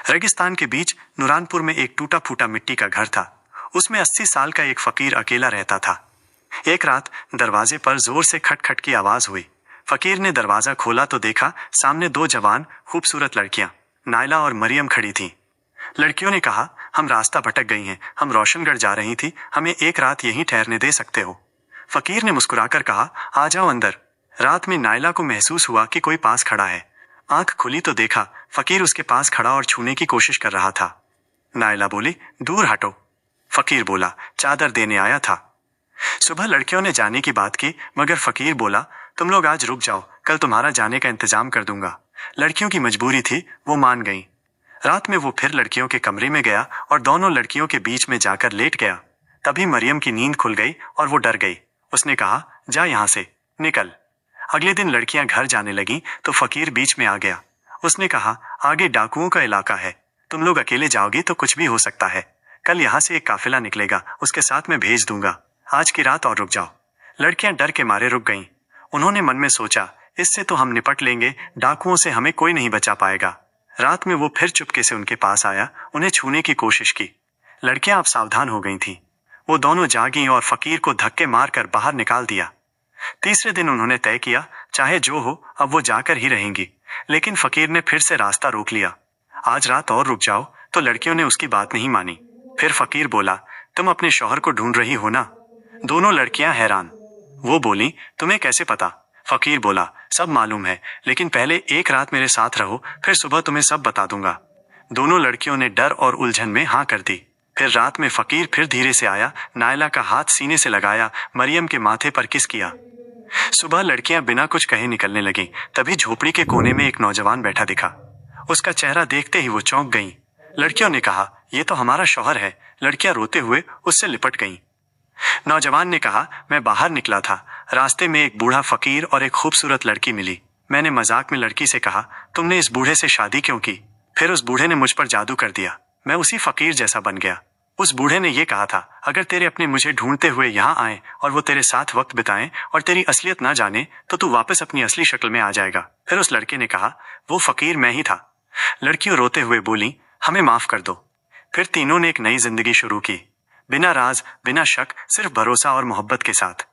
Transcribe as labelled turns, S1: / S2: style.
S1: रेगिस्तान के बीच नूरानपुर में एक टूटा फूटा मिट्टी का घर था। उसमें 80 साल का एक फकीर अकेला रहता था। एक रात दरवाजे पर जोर से खटखट की आवाज हुई। फकीर ने दरवाजा खोला तो देखा सामने दो जवान खूबसूरत लड़कियां नायला और मरियम खड़ी थीं। लड़कियों ने कहा, हम रास्ता भटक गई हैं, हम रोशनगढ़ जा रही थी, हमें एक रात यहीं ठहरने दे सकते हो? फकीर ने मुस्कुराकर कहा, आ जाओ अंदर। रात में नायला को महसूस हुआ कि कोई पास खड़ा है। आंख खुली तो देखा फकीर उसके पास खड़ा और छूने की कोशिश कर रहा था। नायला बोली, दूर हटो। फकीर बोला, चादर देने आया था। सुबह लड़कियों ने जाने की बात की, मगर फकीर बोला, तुम लोग आज रुक जाओ, कल तुम्हारा जाने का इंतजाम कर दूंगा। लड़कियों की मजबूरी थी, वो मान गईं। रात में वो फिर लड़कियों के कमरे में गया और दोनों लड़कियों के बीच में जाकर लेट गया। तभी मरियम की नींद खुल गई और वो डर गई। उसने कहा, जा यहां से, निकल। अगले दिन लड़कियां घर जाने लगीं तो फकीर बीच में आ गया। उसने कहा, आगे डाकुओं का इलाका है, तुम लोग अकेले जाओगी तो कुछ भी हो सकता है। कल यहाँ से एक काफिला निकलेगा, उसके साथ मैं भेज दूंगा। आज की रात और रुक जाओ। लड़कियां डर के मारे रुक गईं। उन्होंने मन में सोचा, इससे तो हम निपट लेंगे, डाकुओं से हमें कोई नहीं बचा पाएगा। रात में वो फिर चुपके से उनके पास आया, उन्हें छूने की कोशिश की। लड़कियां अब सावधान हो गई थीं। वो दोनों जागीं और फकीर को धक्के मारकर बाहर निकाल दिया। तीसरे दिन उन्होंने तय किया, चाहे जो हो अब वो जाकर ही रहेंगी। लेकिन फकीर ने फिर से रास्ता रोक लिया। आज रात और रुक जाओ, तो लड़कियों ने उसकी बात नहीं मानी। फिर फकीर बोला, तुम अपने शौहर को ढूंढ रही हो ना? दोनों लड़कियां हैरान। वो बोली, तुम्हें कैसे पता? फकीर बोला, सब मालूम है, लेकिन पहले एक रात मेरे साथ रहो, फिर सुबह तुम्हें सब बता दूंगा। दोनों लड़कियों ने डर और उलझन में हाँ कर दी। फिर रात में फकीर फिर धीरे से आया, नायला का हाथ सीने से लगाया, मरियम के माथे पर किस किया। सुबह लड़कियां बिना कुछ कहे निकलने लगीं। तभी झोपड़ी के कोने में एक नौजवान बैठा दिखा। उसका चेहरा देखते ही वो चौंक गईं। लड़कियों ने कहा, ये तो हमारा शौहर है। लड़कियां रोते हुए उससे लिपट गईं। नौजवान ने कहा, मैं बाहर निकला था, रास्ते में एक बूढ़ा फकीर और एक खूबसूरत लड़की मिली। मैंने मजाक में लड़की से कहा, तुमने इस बूढ़े से शादी क्यों की? फिर उस बूढ़े ने मुझ पर जादू कर दिया, मैं उसी फकीर जैसा बन गया। उस बूढ़े ने यह कहा था, अगर तेरे अपने मुझे ढूंढते हुए यहाँ आए और वो तेरे साथ वक्त बिताएं और तेरी असलियत ना जाने तो तू वापस अपनी असली शक्ल में आ जाएगा। फिर उस लड़के ने कहा, वो फकीर मैं ही था। लड़कियों रोते हुए बोली, हमें माफ कर दो। फिर तीनों ने एक नई जिंदगी शुरू की, बिना राज, बिना शक, सिर्फ भरोसा और मोहब्बत के साथ।